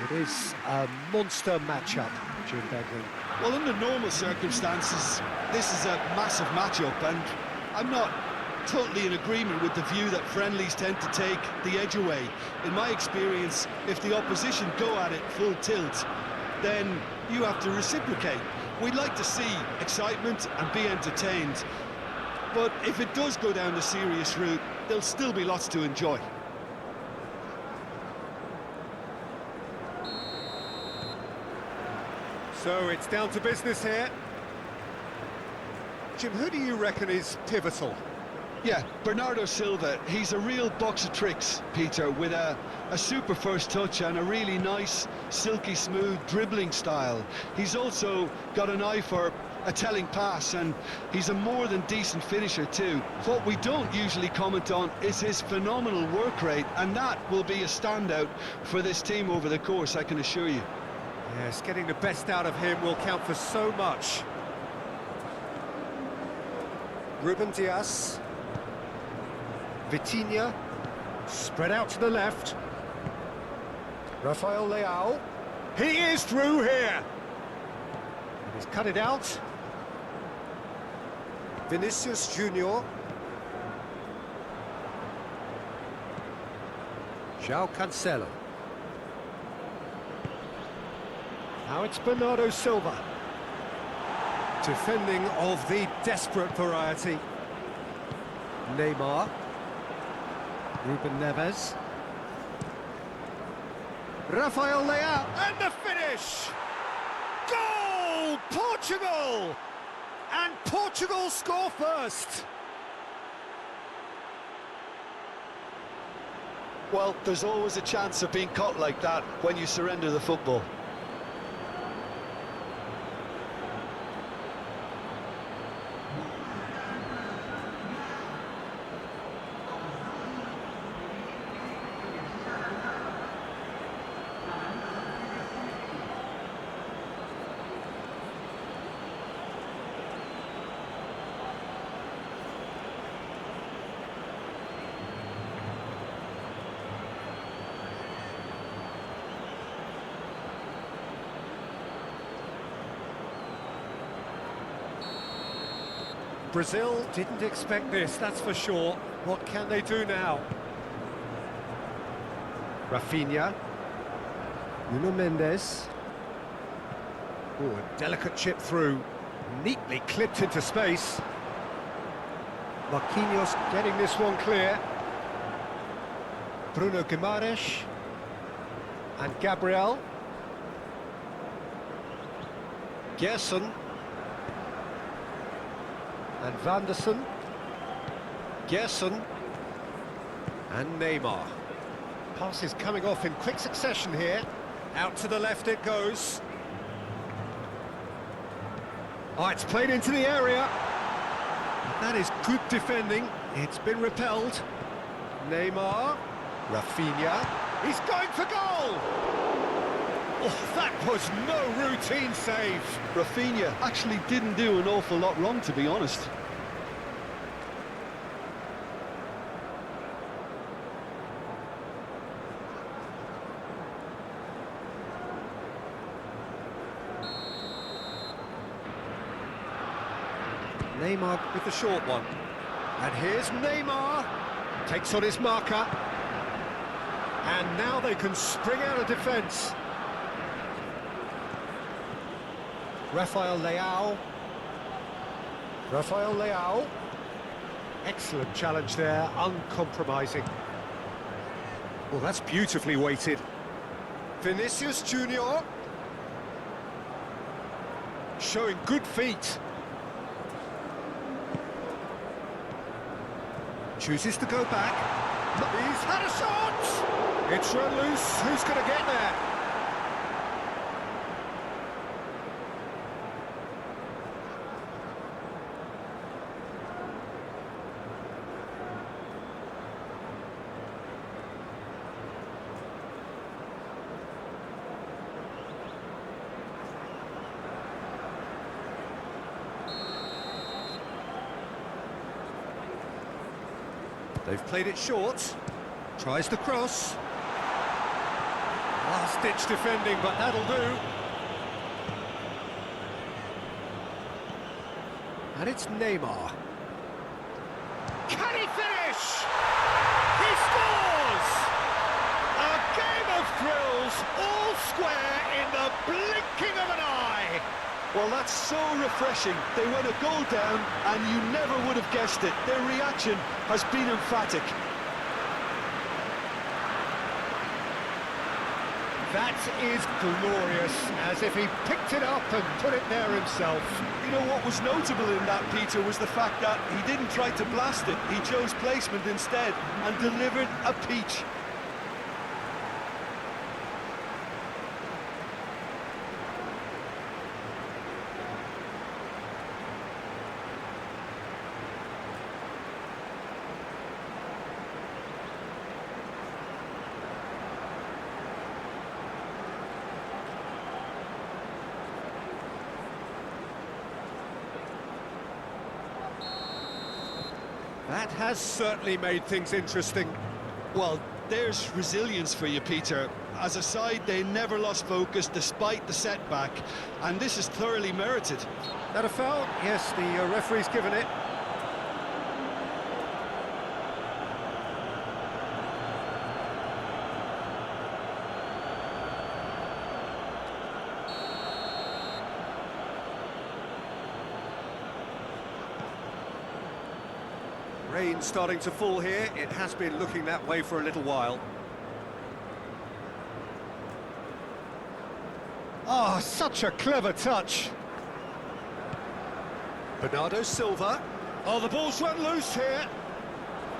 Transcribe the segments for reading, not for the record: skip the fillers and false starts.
It is a monster matchup, Jim Begley. Well, under normal circumstances, this is a massive matchup, and I'm not totally in agreement with the view that friendlies tend to take the edge away. In my experience, if the opposition go at it full tilt, then you have to reciprocate. We'd like to see excitement and be entertained, but if it does go down the serious route, there'll still be lots to enjoy. So it's down to business here. Jim, who do you reckon is pivotal? Yeah, Bernardo Silva, he's a real box of tricks, Peter, with a super first touch and a really nice, silky smooth dribbling style. He's also got an eye for a telling pass, and he's a more than decent finisher too. What we don't usually comment on is his phenomenal work rate, and that will be a standout for this team over the course, I can assure you. Yes, getting the best out of him will count for so much. Ruben Dias. Vitinha. Spread out to the left. Rafael Leao. He is through here. He's cut it out. Vinicius Junior. João Cancelo. Now it's Bernardo Silva. Defending of the desperate variety. Neymar. Ruben Neves. Rafael Leao. And the finish! Goal! Portugal! And Portugal score first. Well, there's always a chance of being caught like that when you surrender the football. Brazil didn't expect this, that's for sure. What can they do now? Rafinha. Nuno Mendes. Oh, a delicate chip through. Neatly clipped into space. Marquinhos getting this one clear. Bruno Guimaraes. And Gabriel. Gerson. And Vanderson, Gerson, and Neymar. Passes coming off in quick succession here. Out to the left it goes. Oh, it's played into the area. That is good defending. It's been repelled. Neymar, Rafinha, he's going for goal! Oh, that was no routine save. Rafinha actually didn't do an awful lot wrong, to be honest. Neymar with the short one. And here's Neymar. Takes on his marker. And now they can spring out of defence. Rafael Leao. Rafael Leao. Excellent challenge there, uncompromising. Well, that's beautifully weighted. Vinicius Junior. Showing good feet. Chooses to go back. He's had a shot! It's run loose. Who's going to get there? They've played it short. Tries the cross. Last-ditch defending, but that'll do. And it's Neymar. Can he finish? He scores! A game of thrills, all square in the blinking of an eye. Well, that's so refreshing. They went a goal down, and you never would have guessed it. Their reaction has been emphatic. That is glorious, as if he picked it up and put it there himself. You know, what was notable in that, Peter, was the fact that he didn't try to blast it. He chose placement instead and delivered a peach. That has certainly made things interesting. Well, there's resilience for you, Peter. As a side, they never lost focus despite the setback, and this is thoroughly merited. That a foul? Yes, the referee's given it. Rain starting to fall here. It has been looking that way for a little while. Oh, such a clever touch. Bernardo Silva. Oh, the ball's run loose here.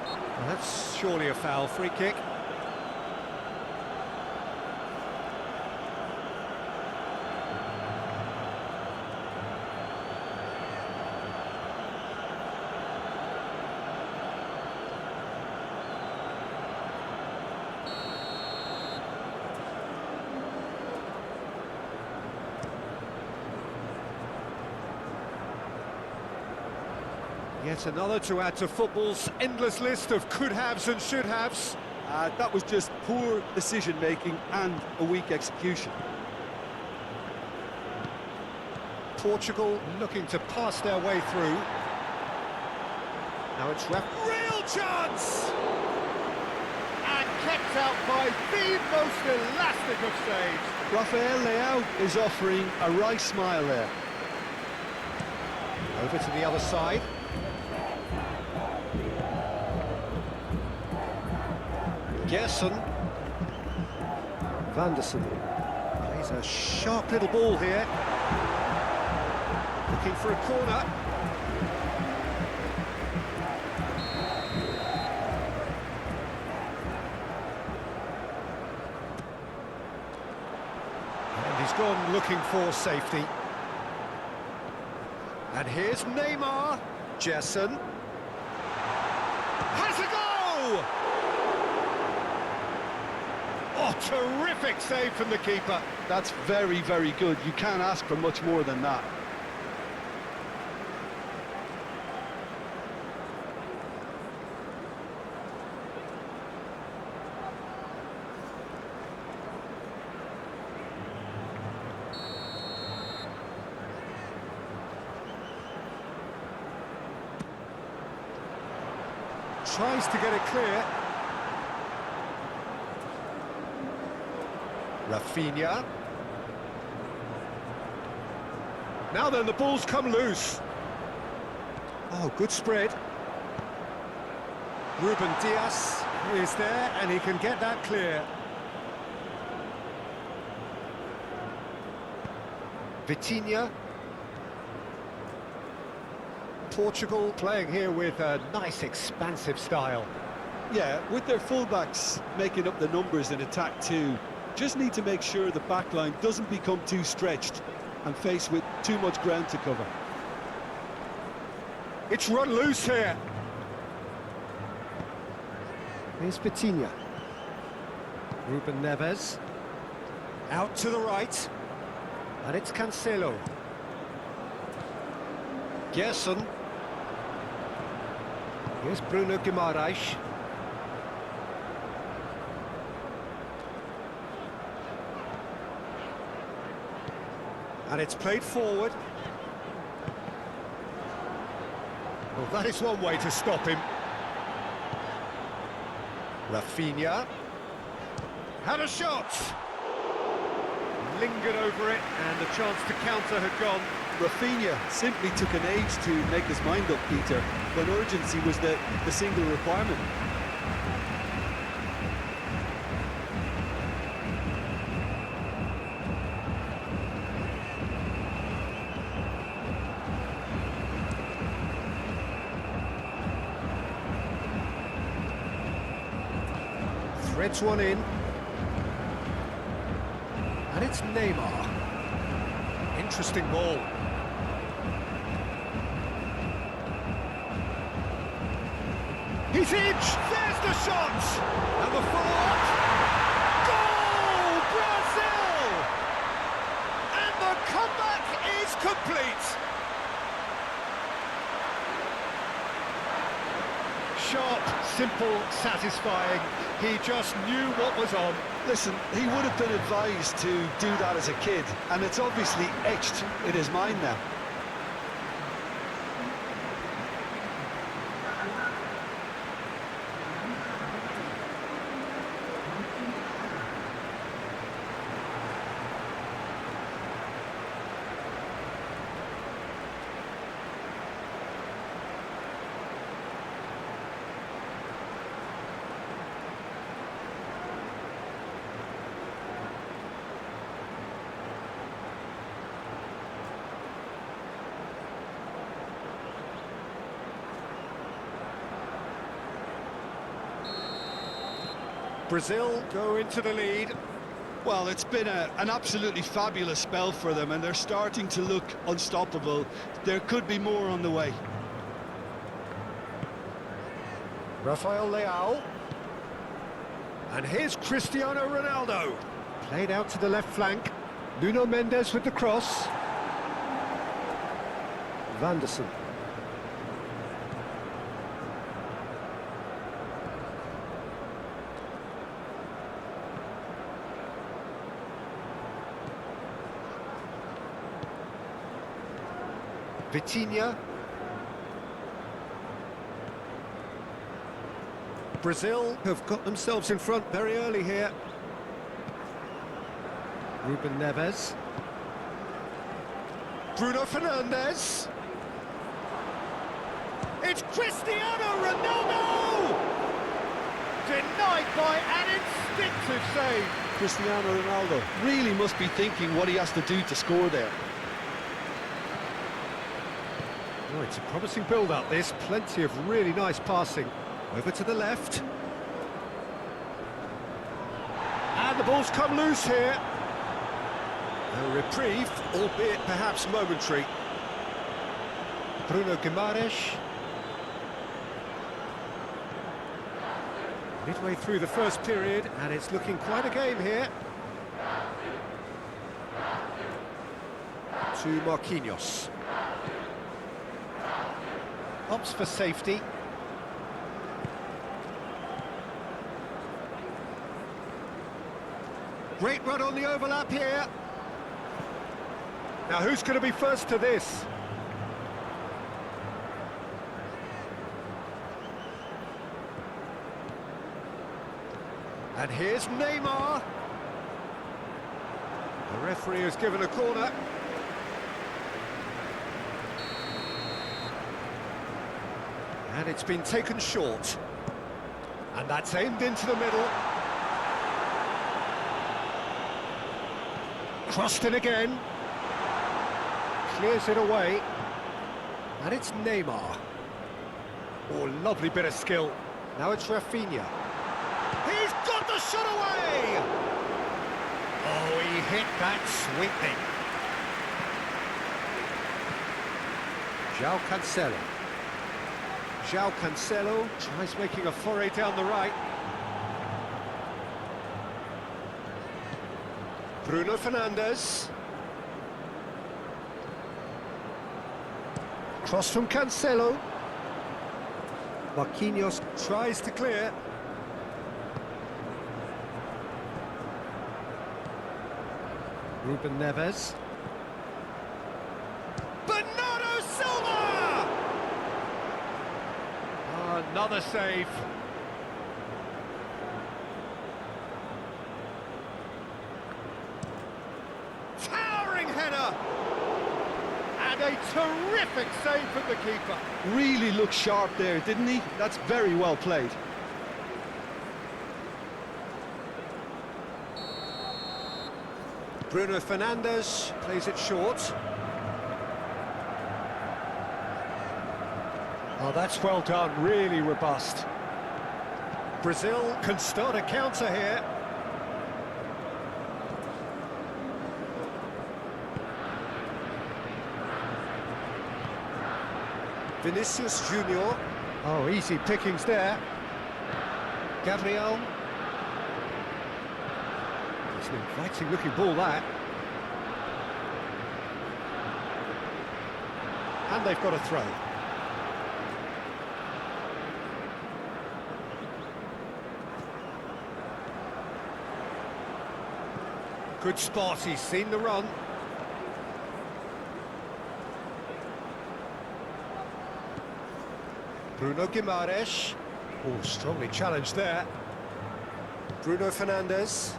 Well, that's surely a foul. Free kick. Yet another to add to football's endless list of could-haves and should-haves. That was just poor decision-making and a weak execution. Portugal looking to pass their way through. Now it's real chance! And kept out by the most elastic of saves. Rafael Leao is offering a wry smile there. Over to the other side. Gerson. Vanderson plays a sharp little ball here. Looking for a corner. And he's gone looking for safety. And here's Neymar. Gerson. Has a go! Oh, terrific save from the keeper. That's very, very good. You can't ask for much more than that. Tries to get it clear. Rafinha. Now then, the ball's come loose. Oh, good spread. Ruben Dias is there, and he can get that clear. Vitinha. Portugal playing here with a nice expansive style. Yeah, with their fullbacks making up the numbers in attack too, just need to make sure the backline doesn't become too stretched and faced with too much ground to cover. It's run loose here. Here's Vitinha. Ruben Neves. Out to the right. And it's Cancelo. Gerson. Here's Bruno Guimaraes. And it's played forward. Well, that is one way to stop him. Rafinha. Had a shot! Lingered over it, and the chance to counter had gone. Rafinha simply took an age to make his mind up, Peter, when urgency was the single requirement. Threads one in. And it's Neymar. Interesting ball. He's edged! There's the shot! And the follow-up! Goal! Brazil! And the comeback is complete! Sharp, simple, satisfying. He just knew what was on. Listen, he would have been advised to do that as a kid, and it's obviously etched in his mind now. Brazil go into the lead. Well, it's been an absolutely fabulous spell for them, and they're starting to look unstoppable. There could be more on the way. Rafael Leao. And here's Cristiano Ronaldo. Played out to the left flank. Nuno Mendes with the cross. Vanderson. Vitinha. Brazil have got themselves in front very early here. Ruben Neves. Bruno Fernandes. It's Cristiano Ronaldo! Denied by an instinctive save. Cristiano Ronaldo really must be thinking what he has to do to score there. Oh, it's a promising build-up, this. Plenty of really nice passing. Over to the left. And the ball's come loose here. A reprieve, albeit perhaps momentary. Bruno Guimaraes. Midway through the first period, and it's looking quite a game here. To Marquinhos. Opts for safety. Great run on the overlap here. Now who's going to be first to this? And here's Neymar. The referee has given a corner. And it's been taken short. And that's aimed into the middle. Crossed in again. Clears it away. And it's Neymar. Oh, lovely bit of skill. Now it's Rafinha. He's got the shot away! Oh, he hit that sweetly. João Cancelo. João Cancelo tries making a foray down the right. Bruno Fernandes. Cross from Cancelo. Marquinhos tries to clear. Ruben Neves. Another save. Towering header! And a terrific save from the keeper. Really looked sharp there, didn't he? That's very well played. Bruno Fernandes plays it short. Oh, that's well done, really robust. Brazil can start a counter here. Vinicius Junior. Oh, easy pickings there. Gabriel. It's an inviting looking ball, that. And they've got a throw. Good spot, he's seen the run. Bruno Guimaraes. Oh, strongly challenged there. Bruno Fernandes.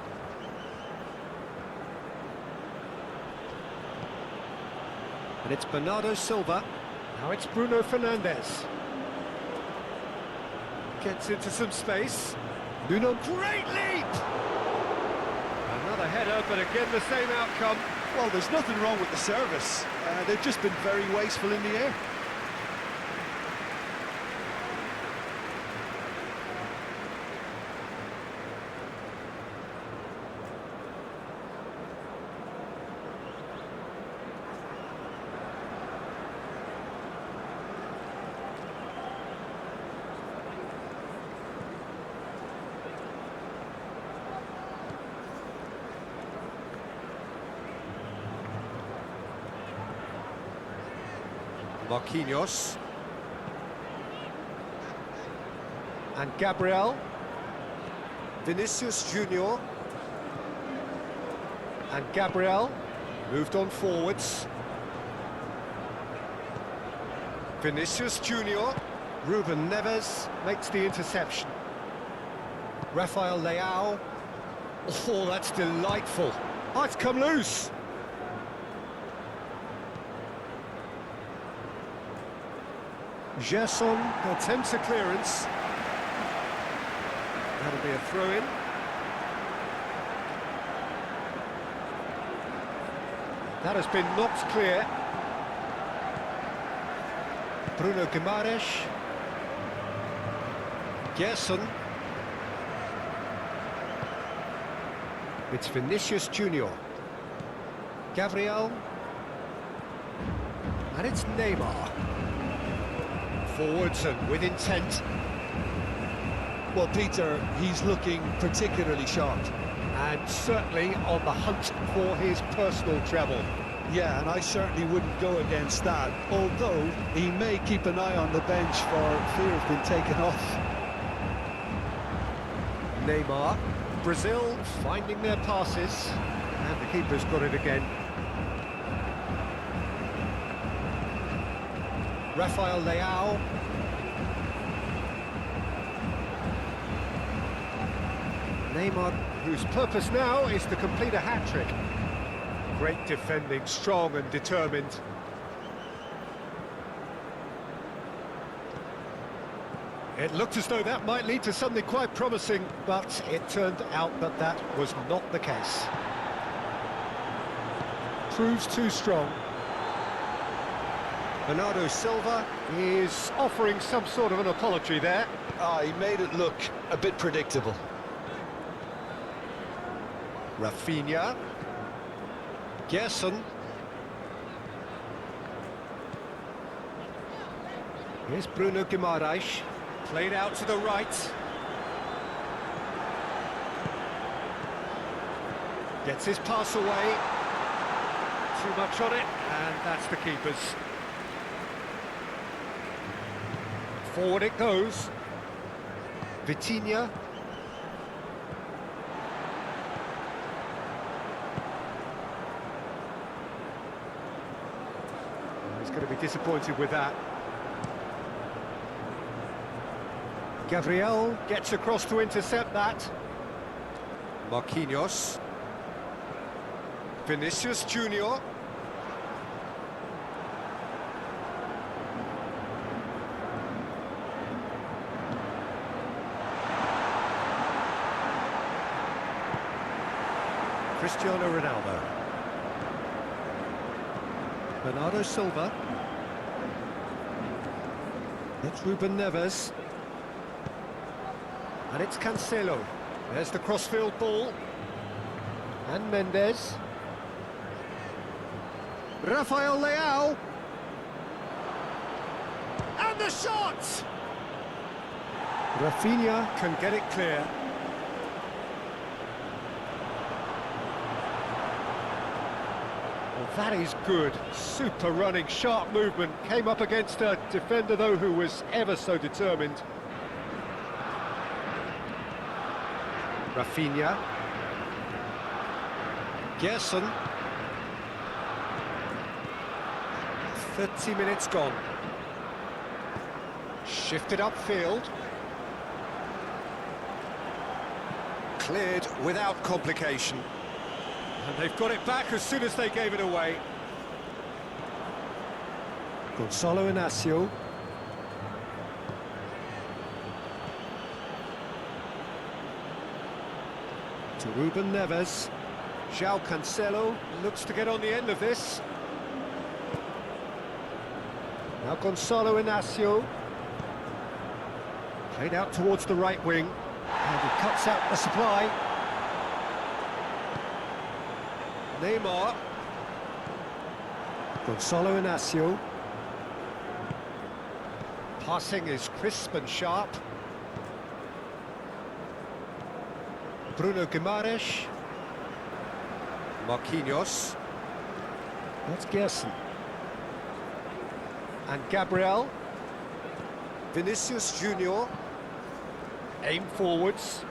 And it's Bernardo Silva. Now it's Bruno Fernandes. Gets into some space. Nuno, great leap! Another header, but again the same outcome. Well, there's nothing wrong with the service. They've just been very wasteful in the air. Marquinhos. And Gabriel. Vinicius Junior. And Gabriel. Moved on forwards. Vinicius Junior. Ruben Neves makes the interception. Rafael Leao. Oh, that's delightful. Oh, it's come loose. Gerson attempts a clearance. That'll be a throw-in. That has been knocked clear. Bruno Guimaraes. Gerson. It's Vinicius Junior. Gabriel. And it's Neymar. Forwards and with intent. Well, Peter, he's looking particularly sharp. And certainly on the hunt for his personal treble. Yeah, and I certainly wouldn't go against that, although he may keep an eye on the bench for fear of being taken off. Neymar. Brazil finding their passes. And the keeper's got it again. Rafael Leao. Neymar, whose purpose now is to complete a hat-trick. Great defending, strong and determined. It looked as though that might lead to something quite promising, but it turned out that that was not the case. Proves too strong. Bernardo Silva is offering some sort of an apology there. He made it look a bit predictable. Rafinha. Gerson. Here's Bruno Guimaraes. Played out to the right. Gets his pass away. Too much on it, and that's the keeper's. Forward it goes. Vitinha. He's going to be disappointed with that. Gabriel gets across to intercept that. Marquinhos. Vinicius Junior. Cristiano Ronaldo. Bernardo Silva. It's Ruben Neves. And it's Cancelo. There's the crossfield ball. And Mendes. Rafael Leao. And the shot! Rafinha can get it clear. Well, that is good. Super running, sharp movement. Came up against a defender, though, who was ever so determined. Rafinha. Gerson. 30 minutes gone. Shifted upfield. Cleared without complication. And they've got it back as soon as they gave it away. Gonzalo Inacio. To Ruben Neves. João Cancelo looks to get on the end of this. Now Gonzalo Inacio. Played out towards the right wing. And he cuts out the supply. Neymar. Gonzalo Inacio. Passing is crisp and sharp. Bruno Guimaraes. Marquinhos. That's Gerson. And Gabriel. Vinicius Junior. Aim forwards.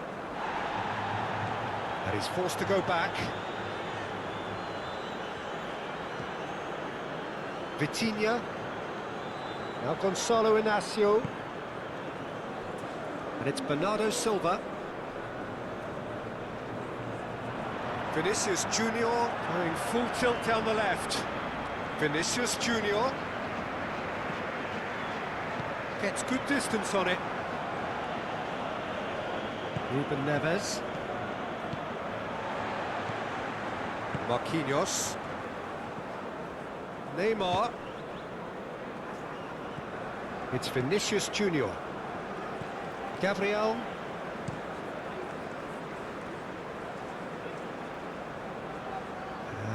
And he's forced to go back. Vitinha. Now Gonzalo Inacio. And it's Bernardo Silva. Vinicius Junior going full tilt down the left. Vinicius Junior gets good distance on it. Ruben Neves. Marquinhos. Neymar. It's Vinicius Junior. Gabriel.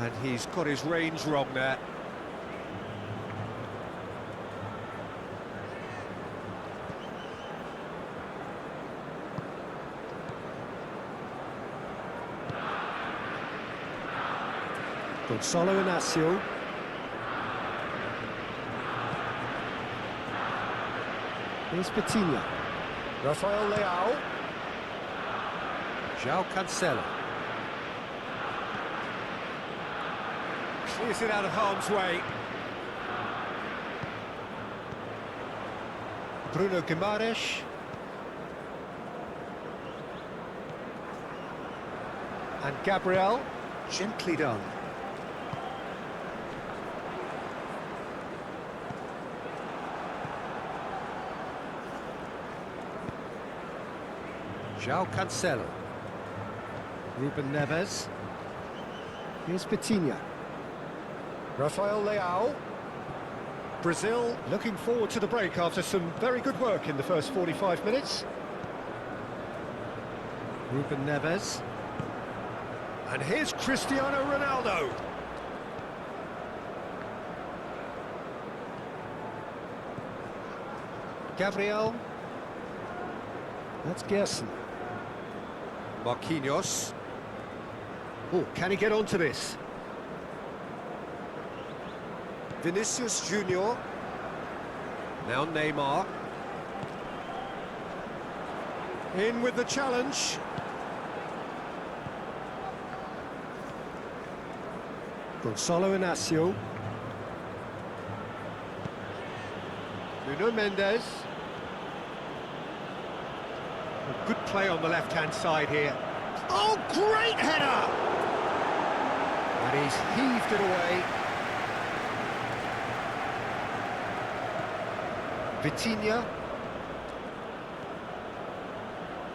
And he's got his range wrong there. Gonzalo Inacio. Here's Vitinha. Rafael Leao. João Cancelo. Clears it out of harm's way. Bruno Guimaraes. And Gabriel. Gently done. João Cancelo. Ruben Neves. Here's Vitinha. Rafael Leao. Brazil looking forward to the break after some very good work in the first 45 minutes. Ruben Neves. And here's Cristiano Ronaldo. Gabriel. That's Gerson. Marquinhos. Oh, can he get onto this? Vinicius Junior. Now Neymar. In with the challenge. Gonzalo Inacio. Nuno Mendes. Good play on the left-hand side here. Oh, great header! And he's heaved it away. Vitinha.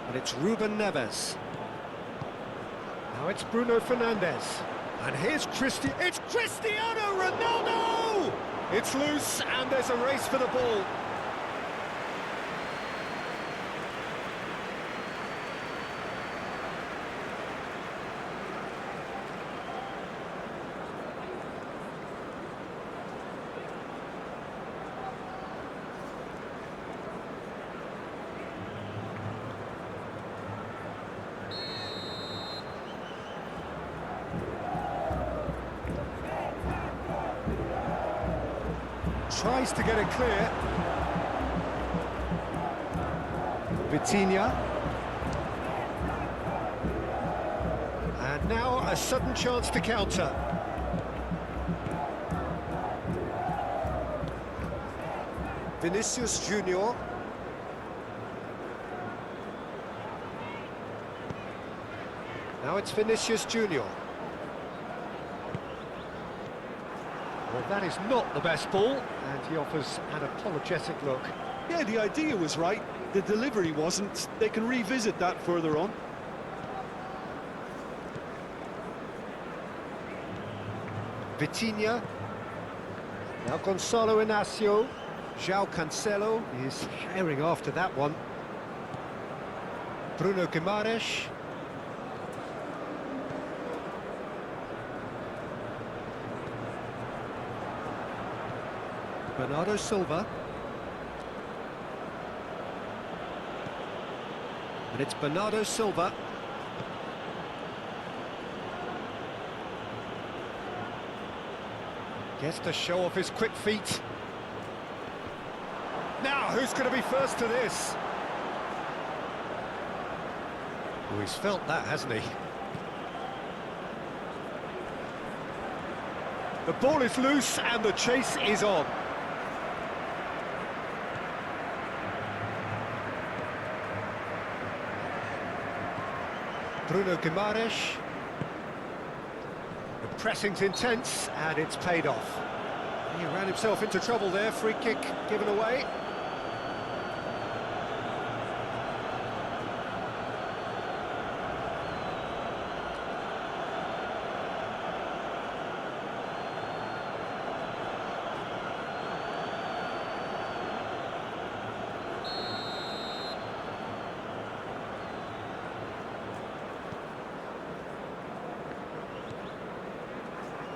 And it's Ruben Neves. Now it's Bruno Fernandes. And here's it's Cristiano Ronaldo! It's loose, and there's a race for the ball. Tries to get it clear. Vitinha. And now a sudden chance to counter. Vinicius Junior. Now it's Vinicius Junior. Well, that is not the best ball, and he offers an apologetic look. Yeah, the idea was right, the delivery wasn't. They can revisit that further on. Vitinha. Now Gonzalo Inacio. João Cancelo is herring after that one. Bruno Guimaraes. Bernardo Silva. And it's Bernardo Silva. Gets to show off his quick feet. Now, who's going to be first to this? Oh, he's felt that, hasn't he? The ball is loose and the chase is on. Bruno Guimaraes. The pressing's intense and it's paid off. He ran himself into trouble there, free kick given away.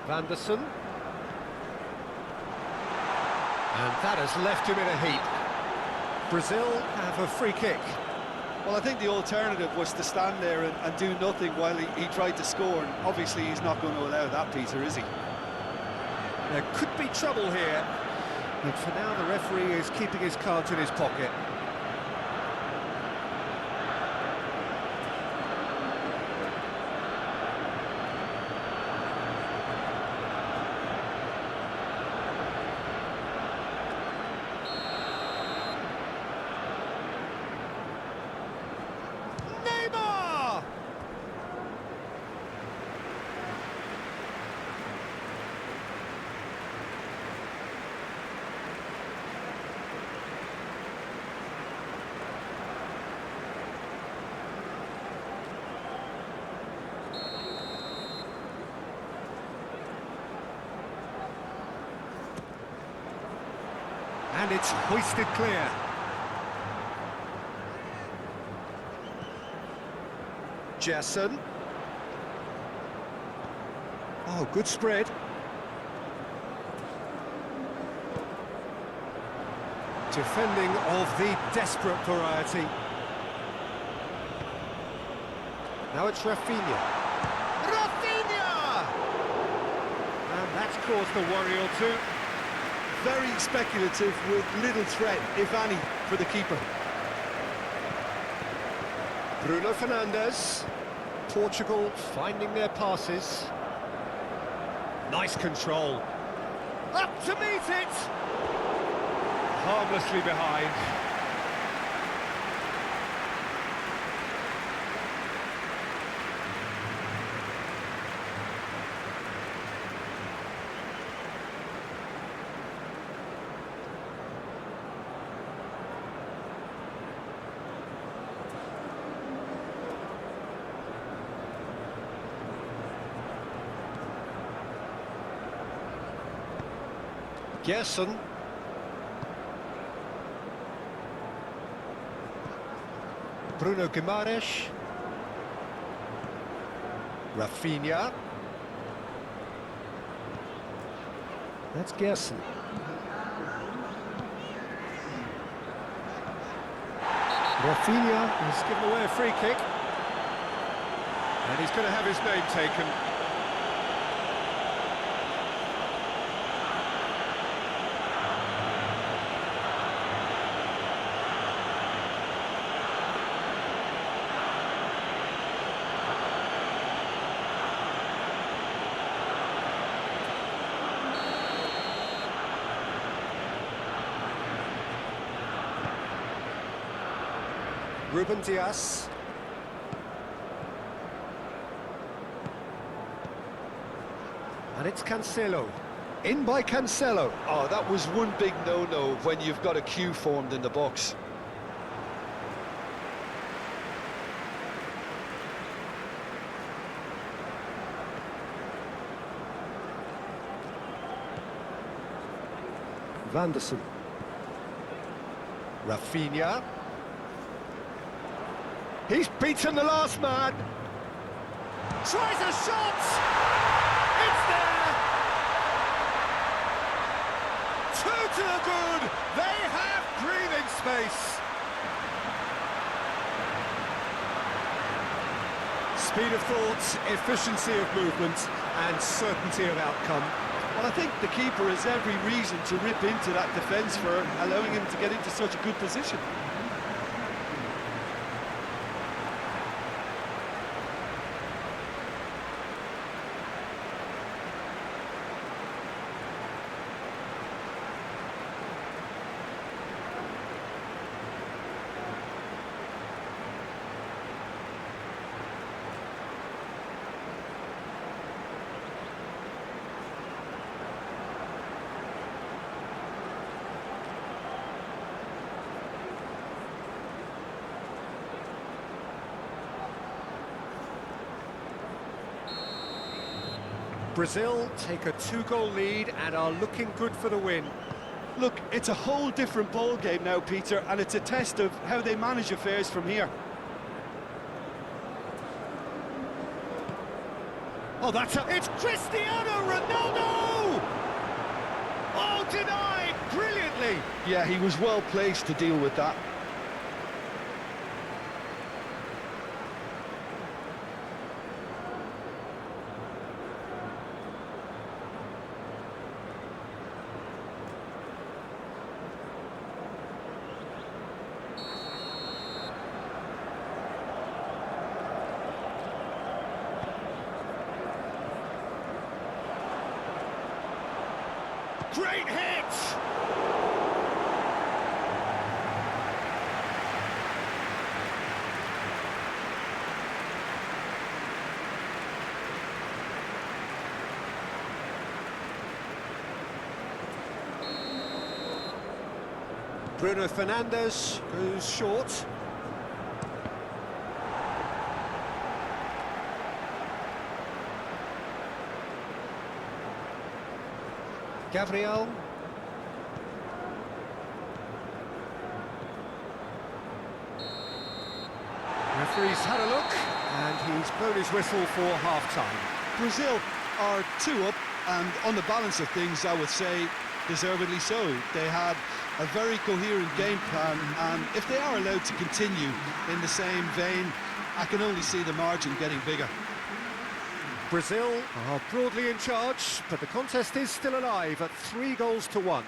Vanderson. And that has left him in a heap. Brazil have a free kick. Well, I think the alternative was to stand there and do nothing while he tried to score, and obviously he's not going to allow that, Peter, is he? There could be trouble here, but for now the referee is keeping his cards in his pocket. Neymar! And it's hoisted clear. Jason. Oh, good spread. Defending of the desperate variety. Now it's Rafinha. Rafinha! And that's caused a worry or two. Very speculative with little threat, if any, for the keeper. Bruno Fernandes. Portugal finding their passes. Nice control. Up to meet it! Harmlessly behind. Gerson. Bruno Guimaraes. Rafinha. That's Gerson. Rafinha has given away a free kick. And he's going to have his name taken. Ruben Dias. And it's Cancelo. In by Cancelo. Oh, that was one big no-no when you've got a queue formed in the box. Vanderson. Rafinha. He's beaten the last man. Tries a shot. It's there. 2 to the good. They have breathing space. Speed of thought, efficiency of movement, and certainty of outcome. Well, I think the keeper has every reason to rip into that defence for allowing him to get into such a good position. Brazil take a 2-goal lead and are looking good for the win. Look, it's a whole different ball game now, Peter, and it's a test of how they manage affairs from here. Oh, it's Cristiano Ronaldo! Oh, denied brilliantly. Yeah, he was well placed to deal with that. Great hit! Bruno Fernandes goes short. Gabriel. Referee's had a look, and he's blown his whistle for half-time. Brazil are 2 up, and on the balance of things, I would say, deservedly so. They had a very coherent game plan, and if they are allowed to continue in the same vein, I can only see the margin getting bigger. Brazil are broadly in charge, but the contest is still alive at 3-1.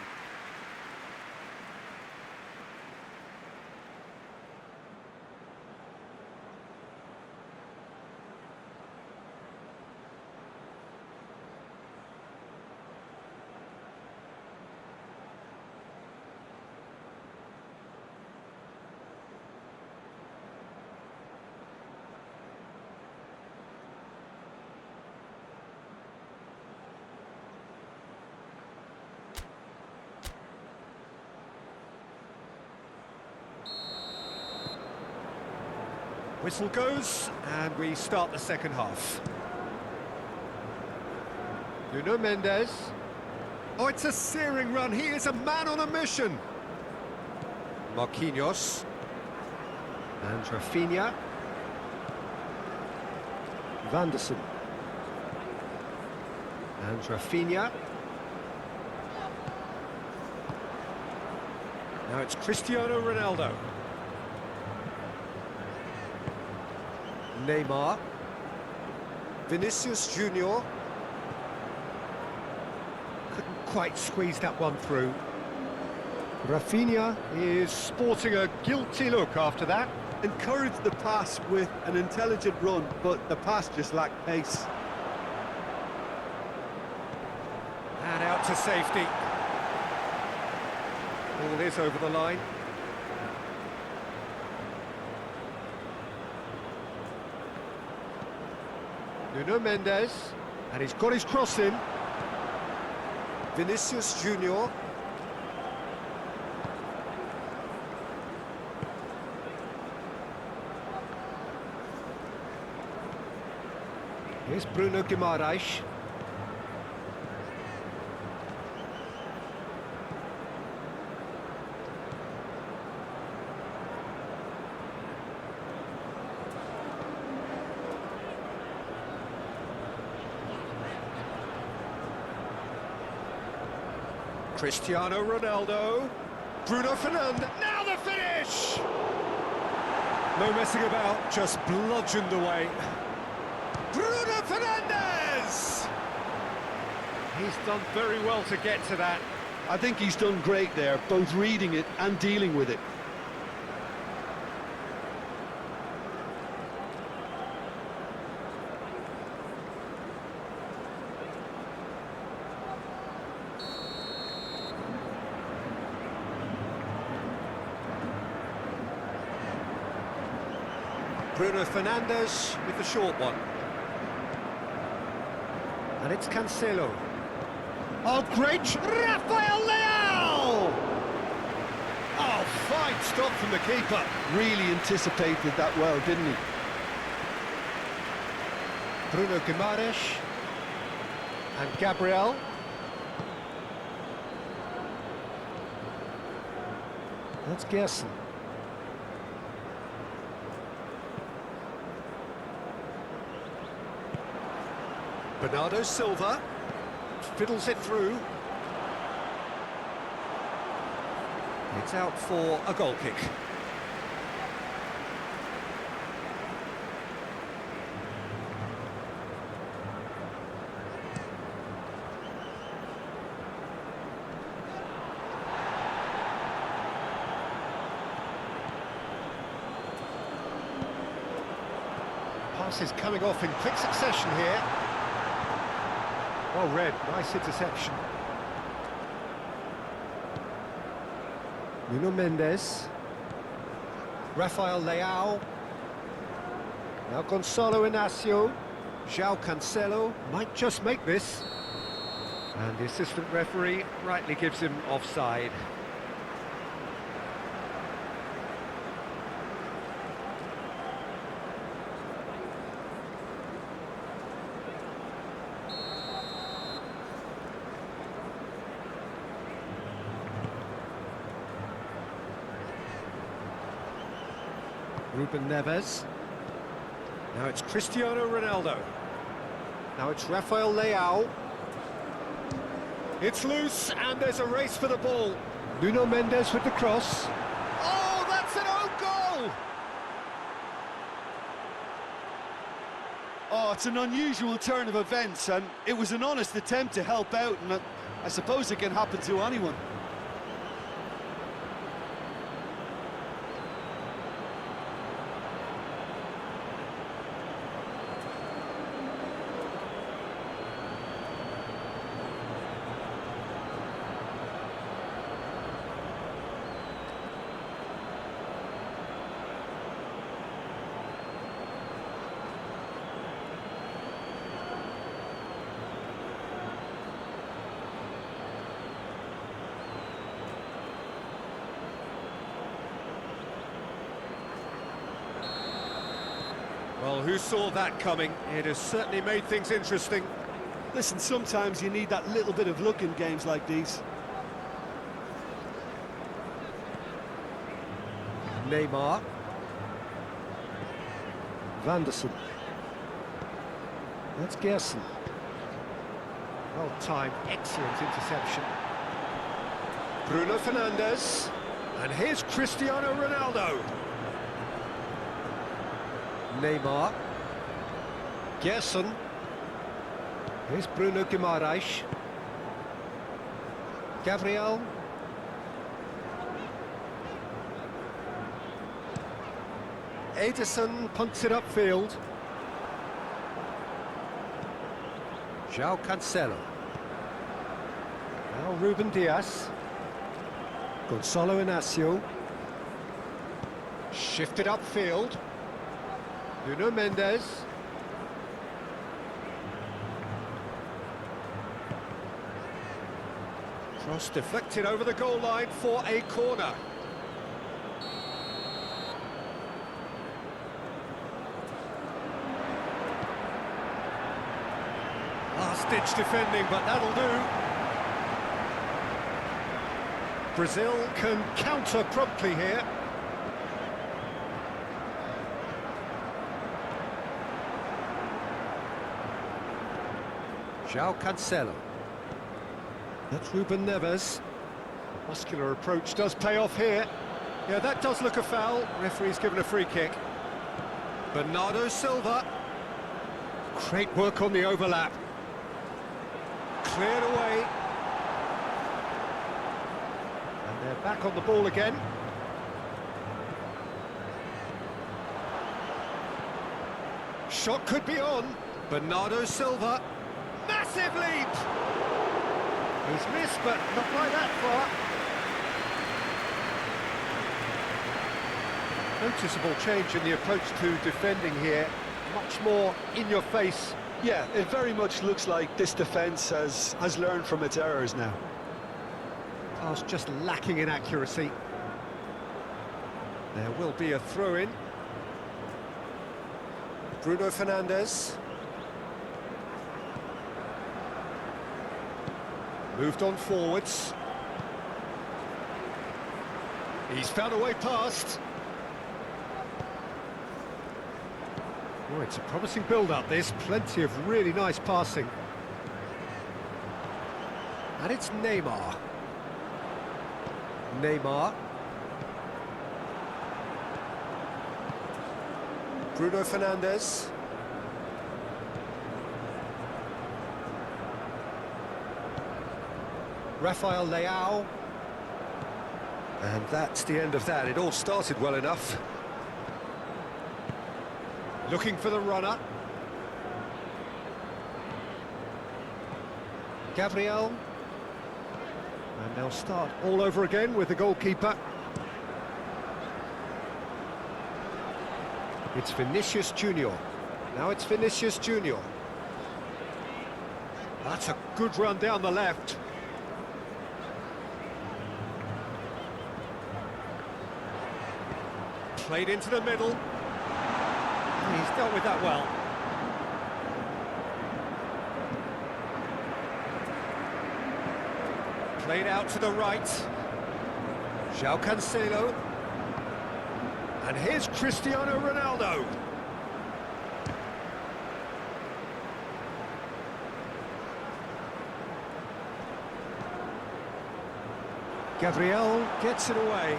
Whistle goes, and we start the second half. Nuno Mendes. Oh, it's a searing run. He is a man on a mission. Marquinhos. And Rafinha. Vanderson. And Rafinha. Now it's Cristiano Ronaldo. Neymar. Vinicius Junior. Couldn't quite squeeze that one through. Rafinha is sporting a guilty look after that. Encouraged the pass with an intelligent run, but the pass just lacked pace. And out to safety. Ball is over the line. Nuno Mendes, and he's got his cross in. Vinicius Junior. Here's Bruno Guimaraes. Cristiano Ronaldo. Bruno Fernandes. Now the finish! No messing about, just bludgeoned away. Bruno Fernandes! He's done very well to get to that. I think he's done great there, both reading it and dealing with it. Bruno Fernandes with the short one. And it's Cancelo. Oh, great! Rafael Leao! Oh, fine stop from the keeper. Really anticipated that well, didn't he? Bruno Guimaraes. And Gabriel. That's Gerson. Bernardo Silva fiddles it through. It's out for a goal kick. Pass is coming off in quick succession here. Well read, nice interception. Nuno Mendes. Rafael Leao. Now Gonzalo Inacio. João Cancelo might just make this. And the assistant referee rightly gives him offside. Ruben Neves. Now it's Cristiano Ronaldo. Now it's Rafael Leao. It's loose, and there's a race for the ball. Nuno Mendes with the cross. Oh, that's an own goal! Oh, it's an unusual turn of events, and it was an honest attempt to help out, and I suppose it can happen to anyone. Well, who saw that coming? It has certainly made things interesting. Listen, sometimes you need that little bit of luck in games like these. Neymar. Vanderson. That's Gerson. Well timed, excellent interception. Bruno Fernandes. And here's Cristiano Ronaldo. Neymar. Gerson. Here's Bruno Guimaraes. Gabriel. Ederson punts it upfield. João Cancelo. Now Ruben Dias. Gonçalo Inácio. Shifted upfield. Nuno Mendes. Cross deflected over the goal line for a corner. Last-ditch defending, but that'll do. Brazil can counter promptly here. João Cancelo. That's Ruben Neves. Muscular approach does pay off here. Yeah, that does look a foul. Referee's given a free kick. Bernardo Silva. Great work on the overlap. Cleared away. And they're back on the ball again. Shot could be on. Bernardo Silva. Massive leap! He's missed, but not by that far. Noticeable change in the approach to defending here. Much more in your face. Yeah, it very much looks like this defence has learned from its errors now. Pass just lacking in accuracy. There will be a throw-in. Bruno Fernandes. Moved on forwards. He's found a way past. Oh, it's a promising build-up, this. Plenty of really nice passing. And it's Neymar. Neymar. Bruno Fernandes. Rafael Leao. And that's the end of that. It all started well enough. Looking for the runner. Gabriel. And they'll start all over again with the goalkeeper. It's Vinicius Junior. Now it's Vinicius Junior. That's a good run down the left. Played into the middle. He's dealt with that well. Played out to the right. João Cancelo. And here's Cristiano Ronaldo. Gabriel gets it away.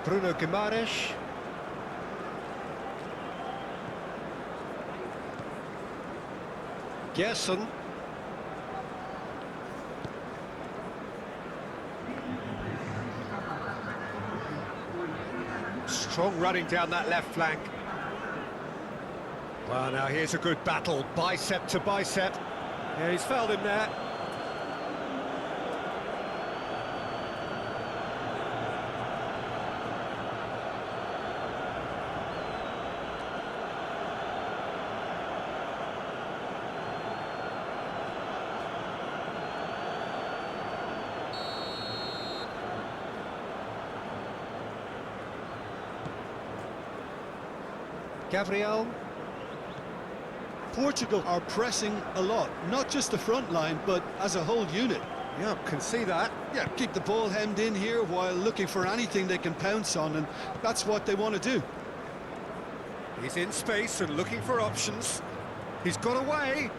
Bruno Guimaraes. Gerson. Strong running down that left flank. Well, now here's a good battle, bicep to bicep. Yeah, he's fouled him there. Gabriel. Portugal are pressing a lot, not just the front line, but as a whole unit. Yeah, can see that. Yeah, keep the ball hemmed in here while looking for anything they can pounce on, and that's what they want to do. He's in space and looking for options. He's got away.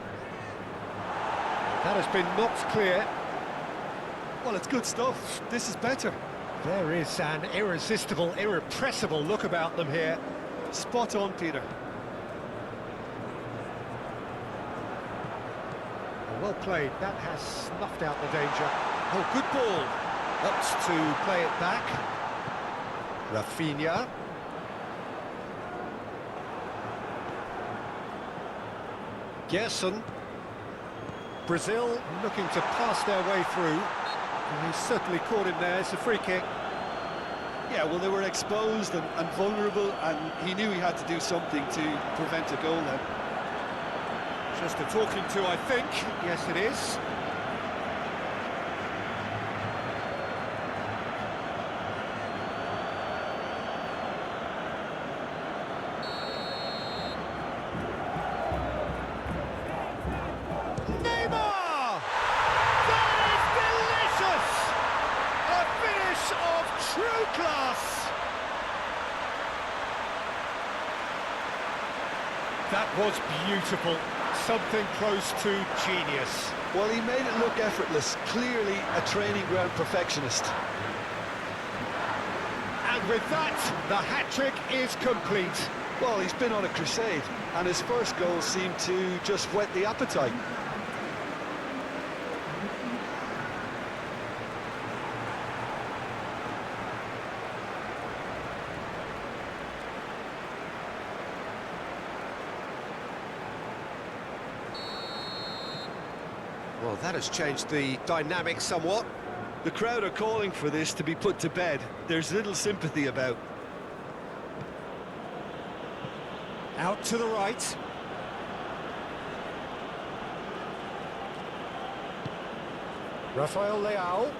That has been knocked clear. Well, it's good stuff. This is better. There is an irresistible, irrepressible look about them here. Spot on, Peter. Well played. That has snuffed out the danger. Oh, good ball. Opts to play it back. Rafinha. Gerson. Brazil looking to pass their way through. And he's certainly caught him there. It's a free kick. Yeah, well, they were exposed and vulnerable, and he knew he had to do something to prevent a goal then. Just a talking to, I think. Yes, it is. Neymar! That is delicious! A finish of true class! That was beautiful. Something close to genius. Well, he made it look effortless. Clearly a training ground perfectionist. And with that, the hat-trick is complete. Well, he's been on a crusade, and his first goal seemed to just whet the appetite. Well, that has changed the dynamic somewhat. The crowd are calling for this to be put to bed. There's little sympathy about. Out to the right. Rafael Leao.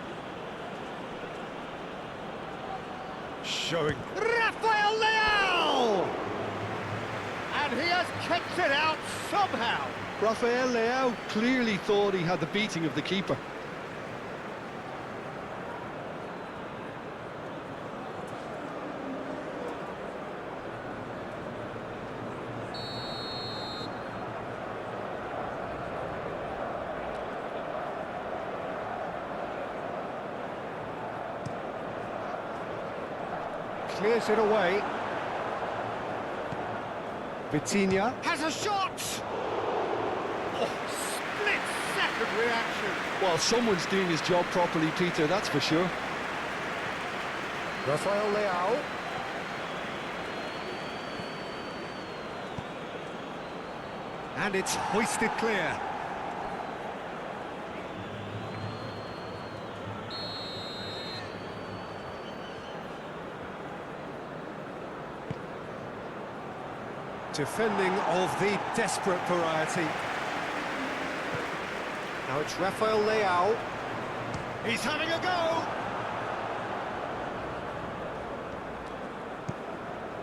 Showing Rafael Leao! And he has kept it out somehow. Rafael Leao clearly thought he had the beating of the keeper. Clears it away. Vitinha has a shot! Split-second reaction. Well, someone's doing his job properly, Peter, that's for sure. Rafael Leao. And it's hoisted clear. Defending of the desperate variety. Now it's Rafael Leao. He's having a go!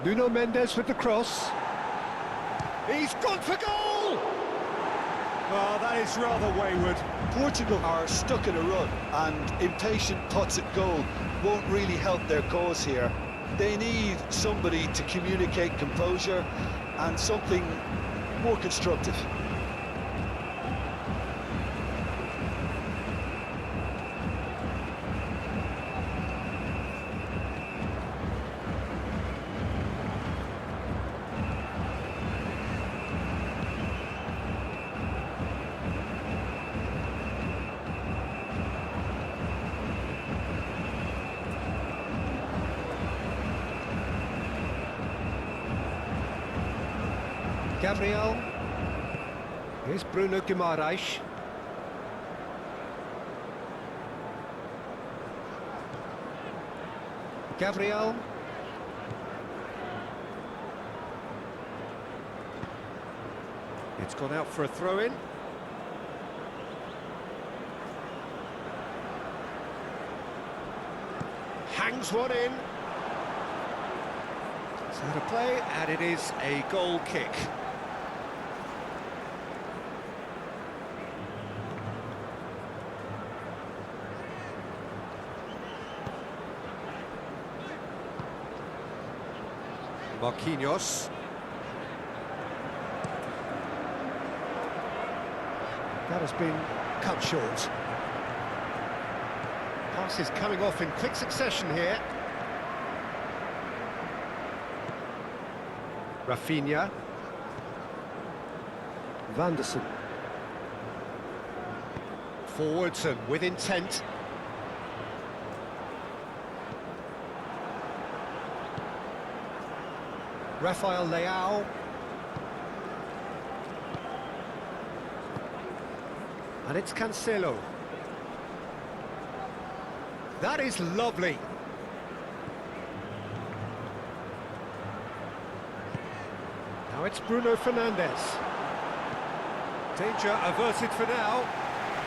Nuno Mendes with the cross. He's gone for goal! Oh, that is rather wayward. Portugal are stuck in a rut, and impatient putts at goal won't really help their cause here. They need somebody to communicate composure and something more constructive. Gabriel. Here's Bruno Guimaraes. Gabriel. It's gone out for a throw-in. Hangs one in. So to play, and it is a goal kick. Marquinhos. That has been cut short. Passes coming off in quick succession here. Rafinha. Vanderson. Forwards and with intent. Rafael Leao. And it's Cancelo. That is lovely. Now it's Bruno Fernandes. Danger averted for now.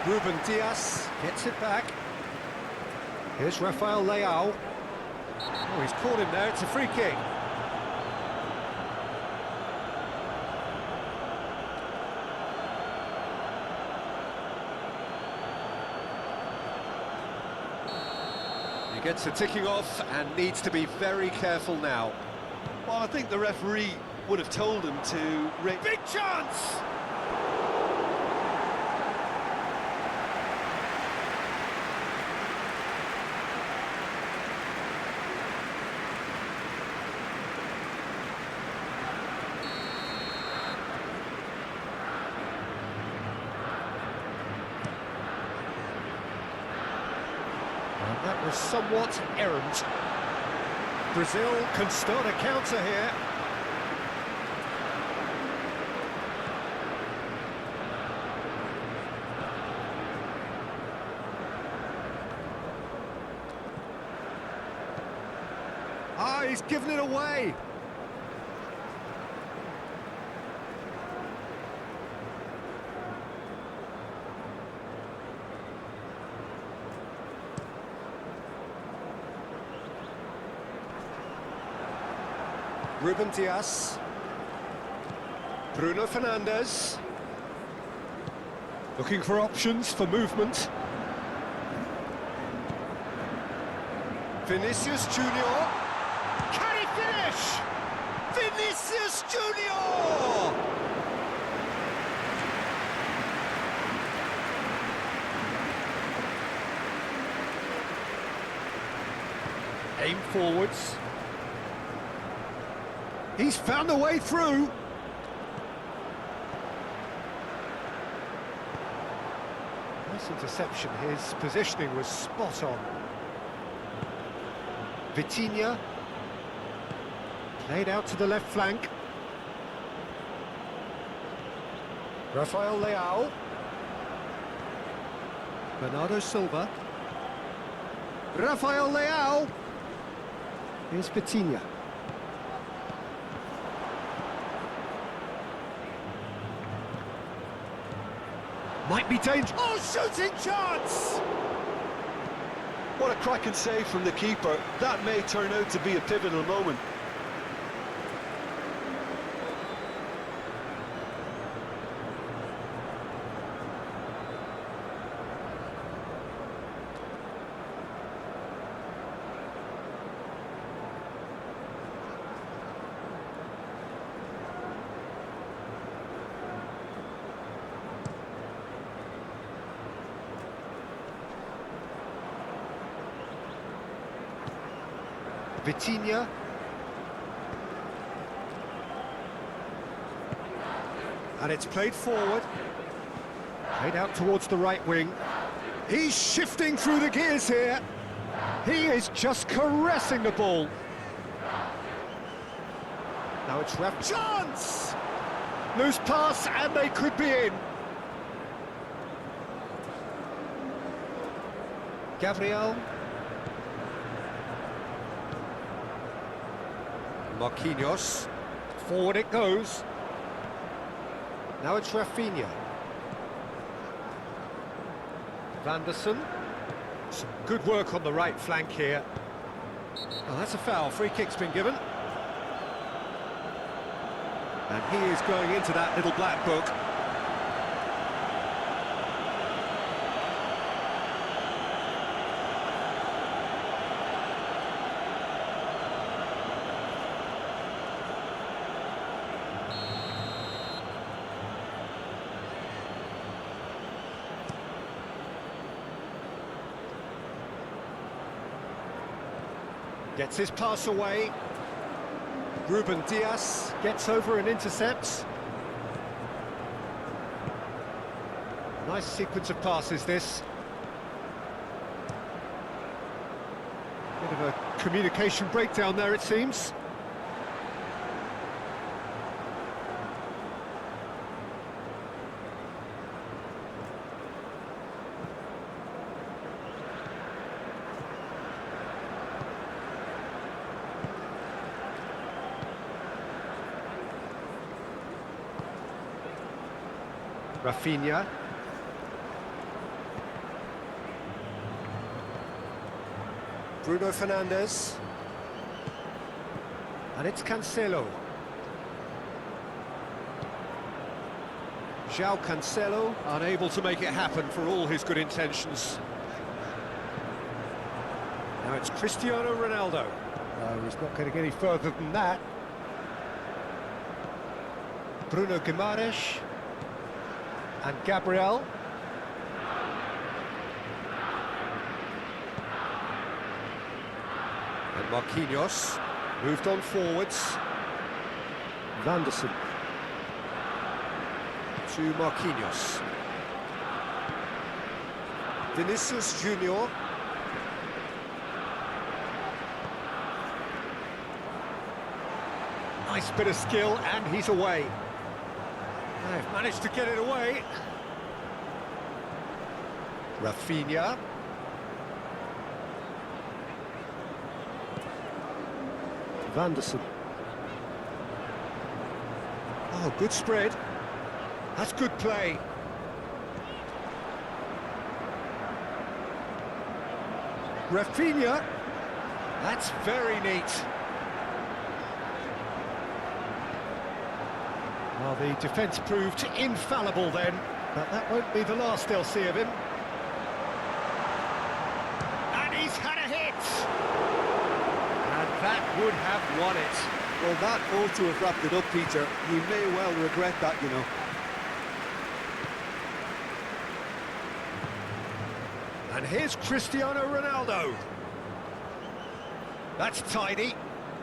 Ruben Dias gets it back. Here's Rafael Leao. Oh, he's caught him there, it's a free kick. He gets the ticking off and needs to be very careful now. Well, I think the referee would have told him to... Big chance! And that was somewhat errant. Brazil can start a counter here. Ah, he's given it away. Ruben Dias. Bruno Fernandes. Looking for options for movement. Vinicius Junior. Can he finish? Vinicius Junior! Aim forwards. He's found a way through. Nice interception. His positioning was spot on. Vitinha. Played out to the left flank. Rafael Leao. Bernardo Silva. Rafael Leao. Here's Vitinha. Might be dangerous. Oh, shooting chance! What a cracking save from the keeper. That may turn out to be a pivotal moment. Vitinha. And it's played forward. Played out towards the right wing. He's shifting through the gears here. He is just caressing the ball. Now it's Raf. Chance! Loose pass and they could be in. Gabriel. Marquinhos, forward it goes. Now it's Rafinha. Vanderson. Some good work on the right flank here. Oh, that's a foul. Free kick's been given. And he is going into that little black book. Gets his pass away. Ruben Dias gets over and intercepts. Nice sequence of passes, this. Bit of a communication breakdown there, it seems. Rafinha. Bruno Fernandes. And it's Cancelo. João Cancelo, unable to make it happen for all his good intentions. Now it's Cristiano Ronaldo. No, he's not getting any further than that. Bruno Guimaraes. And Gabriel. And Marquinhos moved on forwards. Vanderson to Marquinhos. Vinicius Junior. Nice bit of skill, and he's away. They've managed to get it away. Rafinha. Vanderson. Oh, good spread. That's good play. Rafinha. That's very neat. Well, the defence proved infallible then, but that won't be the last they'll see of him. And he's had a hit! And that would have won it. Well, that ought to have wrapped it up, Peter. He may well regret that, you know. And here's Cristiano Ronaldo. That's tidy.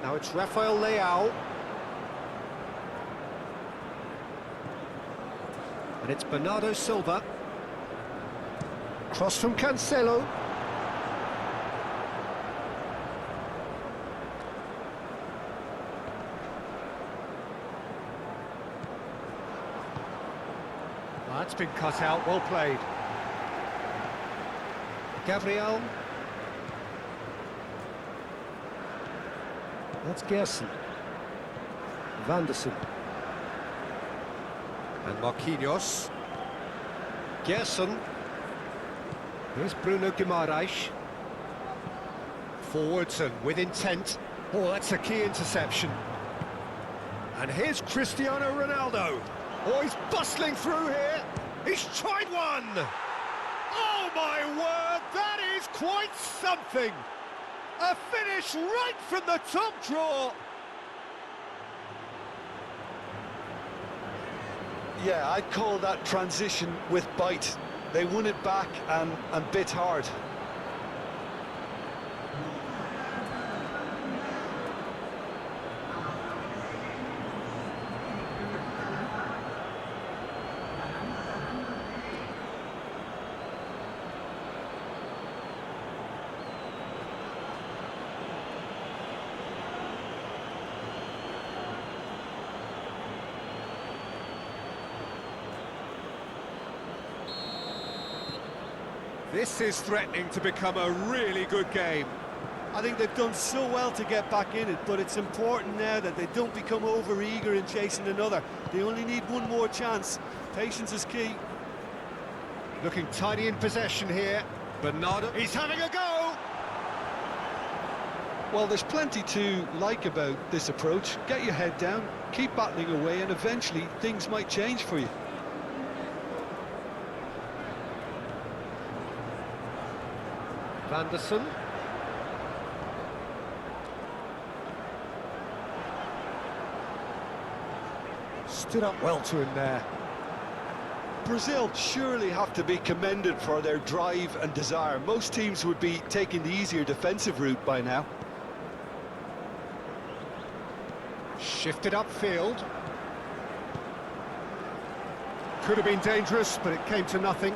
Now it's Rafael Leao. And it's Bernardo Silva. Cross from Cancelo. Well, that's been cut out, well played. Gabriel. That's Gerson. Vanderson. And Marquinhos. Gerson. Here's Bruno Guimaraes. Forwards and with intent. Oh, that's a key interception. And here's Cristiano Ronaldo. Oh, he's bustling through here. He's tried one. Oh, my word, that is quite something. A finish right from the top draw. Yeah, I'd call that transition with bite. They won it back and bit hard. This is threatening to become a really good game. I think they've done so well to get back in it, but it's important now that they don't become over-eager in chasing another. They only need one more chance. Patience is key. Looking tidy in possession here. Bernardo, he's having a go! Well, there's plenty to like about this approach. Get your head down, keep battling away, and eventually things might change for you. Vanderson. Stood up well to him there. Brazil surely have to be commended for their drive and desire. Most teams would be taking the easier defensive route by now. Shifted upfield. Could have been dangerous, but it came to nothing.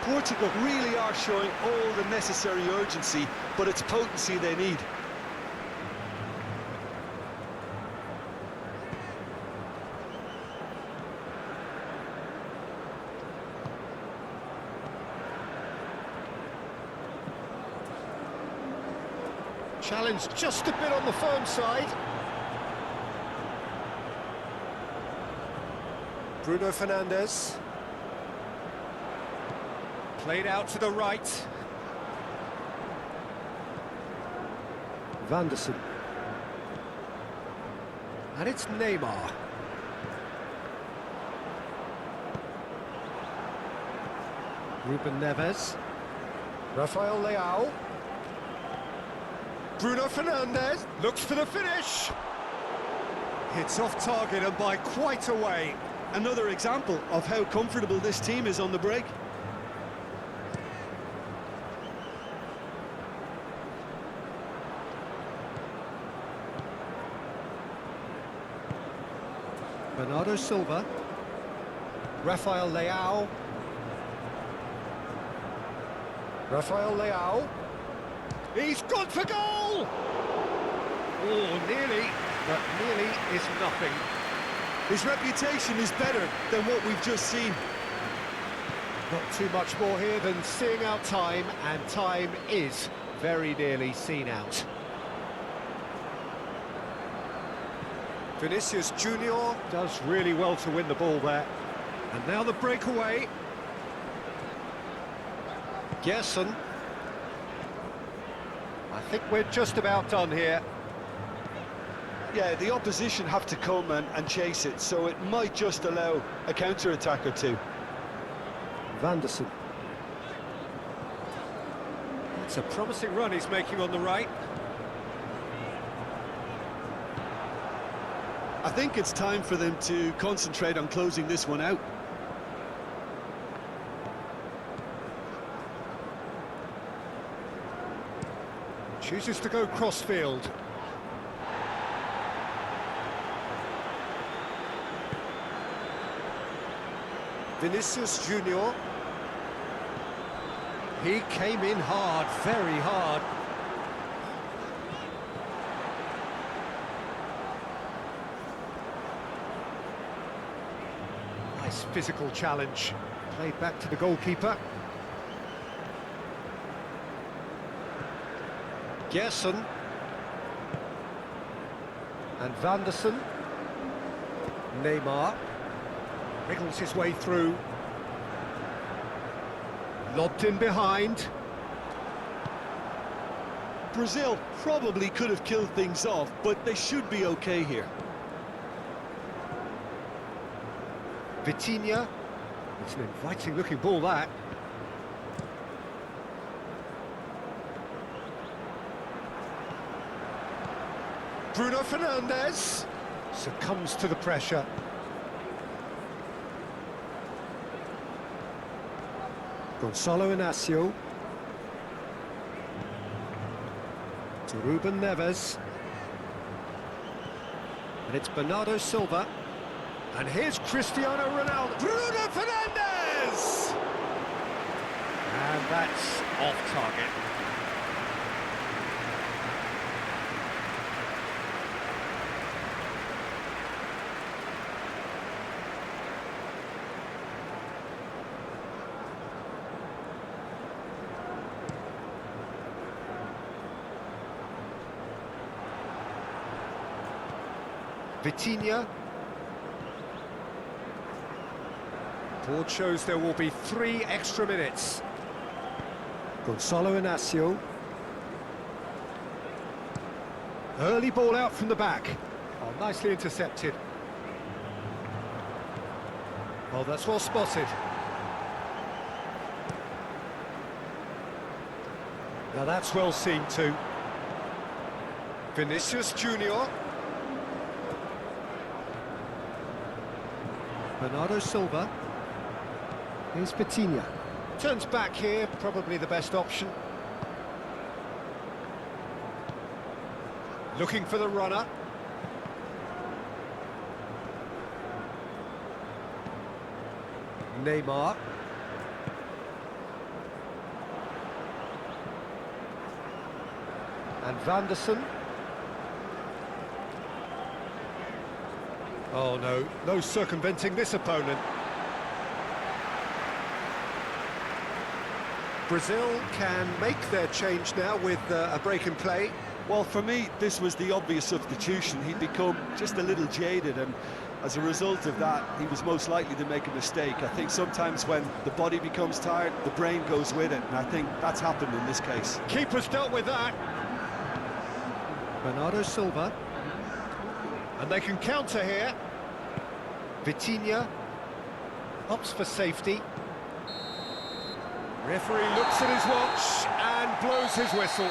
Portugal really are showing all the necessary urgency, but it's potency they need. Challenge just a bit on the firm side. Bruno Fernandes. Played out to the right. Vanderson. And it's Neymar. Ruben Neves. Rafael Leao. Bruno Fernandes looks for the finish. Hits off target and by quite a way. Another example of how comfortable this team is on the break. Bernardo Silva. Rafael Leao. Rafael Leao. He's gone for goal! Oh, nearly, but nearly is nothing. His reputation is better than what we've just seen. Not too much more here than seeing out time, and time is very nearly seen out. Vinicius Junior does really well to win the ball there. And now the breakaway. Gerson. I think we're just about done here. Yeah, the opposition have to come and chase it, so it might just allow a counter-attack or two. Vanderson. It's a promising run he's making on the right. I think it's time for them to concentrate on closing this one out. Chooses to go crossfield. Vinicius Junior. He came in hard, very hard. Nice physical challenge. Played back to the goalkeeper. Gerson. And Vanderson. Neymar. Wriggles his way through. Lobbed in behind. Brazil probably could have killed things off, but they should be okay here. Vitinha. It's an inviting looking ball, that. Bruno Fernandes succumbs to the pressure. Gonçalo Inácio. To Ruben Neves. And it's Bernardo Silva. And here's Cristiano Ronaldo. Bruno Fernandes! And that's off target. Vitinha. Board shows there will be 3 extra minutes. Gonçalo Inácio. Early ball out from the back. Oh, nicely intercepted. Oh, that's well spotted. Now that's well seen too. Vinicius Junior. Bernardo Silva. Here's Vitinha. Turns back here, probably the best option. Looking for the runner. Neymar. And Vanderson. Oh no, no circumventing this opponent. Brazil can make their change now with a break in play. Well, for me, this was the obvious substitution. He'd become just a little jaded, and as a result of that, he was most likely to make a mistake. I think sometimes when the body becomes tired, the brain goes with it, and I think that's happened in this case. Keeper's dealt with that. Bernardo Silva. And they can counter here. Vitinha opts for safety. Referee looks at his watch and blows his whistle.